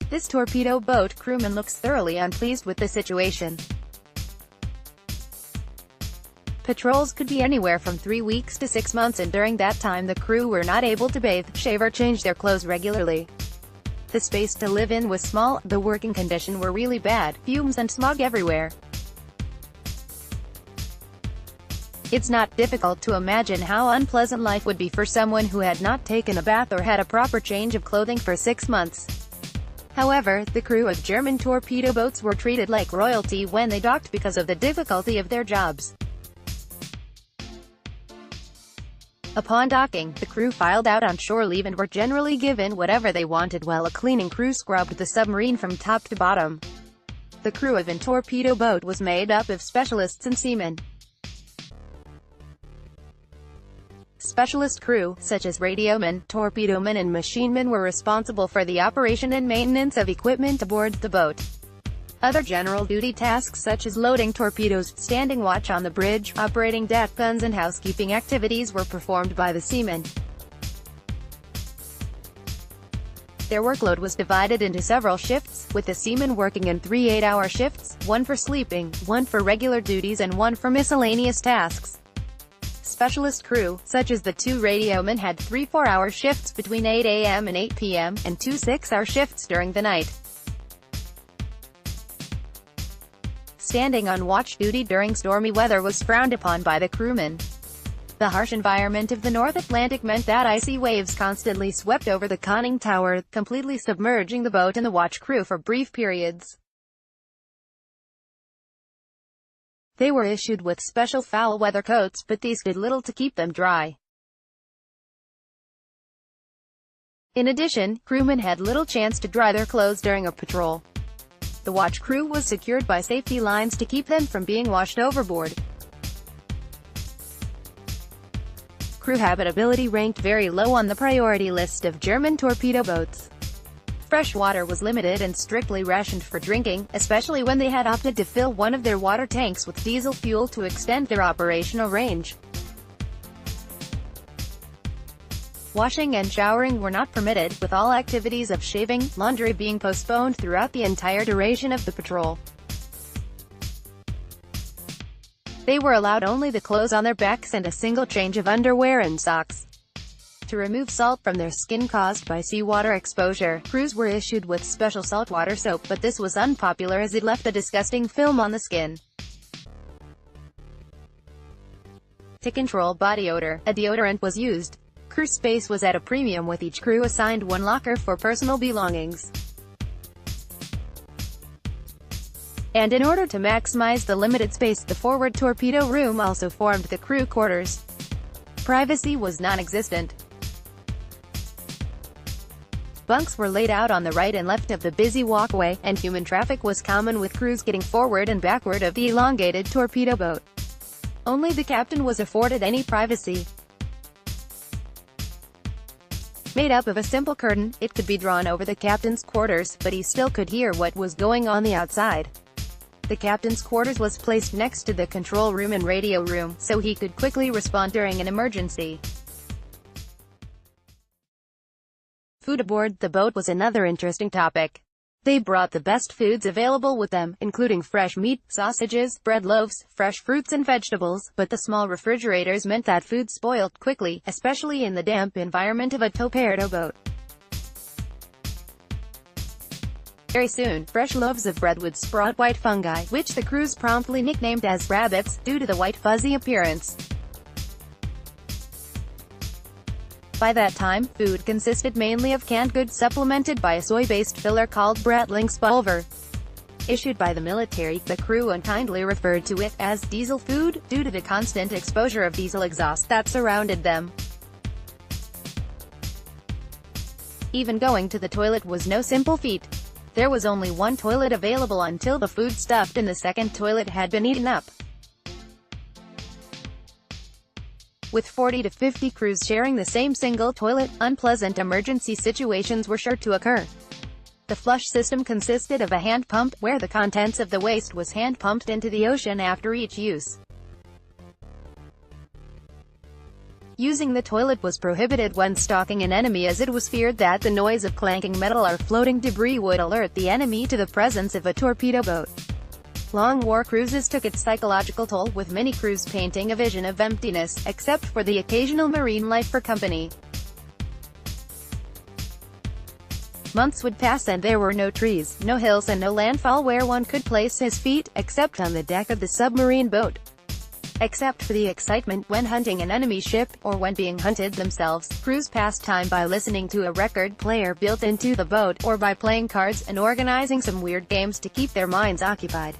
This torpedo boat crewman looks thoroughly unpleased with the situation. Patrols could be anywhere from 3 weeks to 6 months, and during that time the crew were not able to bathe, shave or change their clothes regularly. The space to live in was small, the working conditions were really bad, fumes and smog everywhere. It's not difficult to imagine how unpleasant life would be for someone who had not taken a bath or had a proper change of clothing for 6 months. However, the crew of German torpedo boats were treated like royalty when they docked because of the difficulty of their jobs. Upon docking, the crew filed out on shore leave and were generally given whatever they wanted while a cleaning crew scrubbed the submarine from top to bottom. The crew of a torpedo boat was made up of specialists and seamen. Specialist crew, such as radiomen, torpedomen and machinemen, were responsible for the operation and maintenance of equipment aboard the boat. Other general duty tasks such as loading torpedoes, standing watch on the bridge, operating deck guns and housekeeping activities were performed by the seamen. Their workload was divided into several shifts, with the seamen working in 3 8-hour shifts, one for sleeping, one for regular duties and one for miscellaneous tasks. Specialist crew, such as the 2 radiomen, had 3 4-hour shifts between 8 a.m. and 8 p.m., and 2 6-hour shifts during the night. Standing on watch duty during stormy weather was frowned upon by the crewmen. The harsh environment of the North Atlantic meant that icy waves constantly swept over the conning tower, completely submerging the boat and the watch crew for brief periods. They were issued with special foul weather coats, but these did little to keep them dry. In addition, crewmen had little chance to dry their clothes during a patrol. The watch crew was secured by safety lines to keep them from being washed overboard. Crew habitability ranked very low on the priority list of German torpedo boats. Fresh water was limited and strictly rationed for drinking, especially when they had opted to fill one of their water tanks with diesel fuel to extend their operational range. Washing and showering were not permitted, with all activities of shaving, laundry being postponed throughout the entire duration of the patrol. They were allowed only the clothes on their backs and a single change of underwear and socks. To remove salt from their skin caused by seawater exposure, crews were issued with special saltwater soap, but this was unpopular as it left a disgusting film on the skin. To control body odor, a deodorant was used. Crew space was at a premium, with each crew assigned one locker for personal belongings. And in order to maximize the limited space, the forward torpedo room also formed the crew quarters. Privacy was non-existent. Bunks were laid out on the right and left of the busy walkway, and human traffic was common, with crews getting forward and backward of the elongated torpedo boat. Only the captain was afforded any privacy. Made up of a simple curtain, it could be drawn over the captain's quarters, but he still could hear what was going on the outside. The captain's quarters was placed next to the control room and radio room, so he could quickly respond during an emergency. Food aboard the boat was another interesting topic. They brought the best foods available with them, including fresh meat, sausages, bread loaves, fresh fruits and vegetables, but the small refrigerators meant that food spoiled quickly, especially in the damp environment of a torpedo boat. Very soon, fresh loaves of bread would sprout white fungi, which the crews promptly nicknamed as rabbits, due to the white fuzzy appearance. By that time, food consisted mainly of canned goods supplemented by a soy-based filler called Bratling's pulver. Issued by the military, the crew unkindly referred to it as diesel food, due to the constant exposure of diesel exhaust that surrounded them. Even going to the toilet was no simple feat. There was only one toilet available until the food stuffed in the second toilet had been eaten up. With 40 to 50 crews sharing the same single toilet, unpleasant emergency situations were sure to occur. The flush system consisted of a hand pump, where the contents of the waste was hand-pumped into the ocean after each use. Using the toilet was prohibited when stalking an enemy, as it was feared that the noise of clanking metal or floating debris would alert the enemy to the presence of a torpedo boat. Long war cruises took its psychological toll, with many crews painting a vision of emptiness, except for the occasional marine life for company. Months would pass and there were no trees, no hills and no landfall where one could place his feet, except on the deck of the submarine boat. Except for the excitement when hunting an enemy ship, or when being hunted themselves, crews passed time by listening to a record player built into the boat, or by playing cards and organizing some weird games to keep their minds occupied.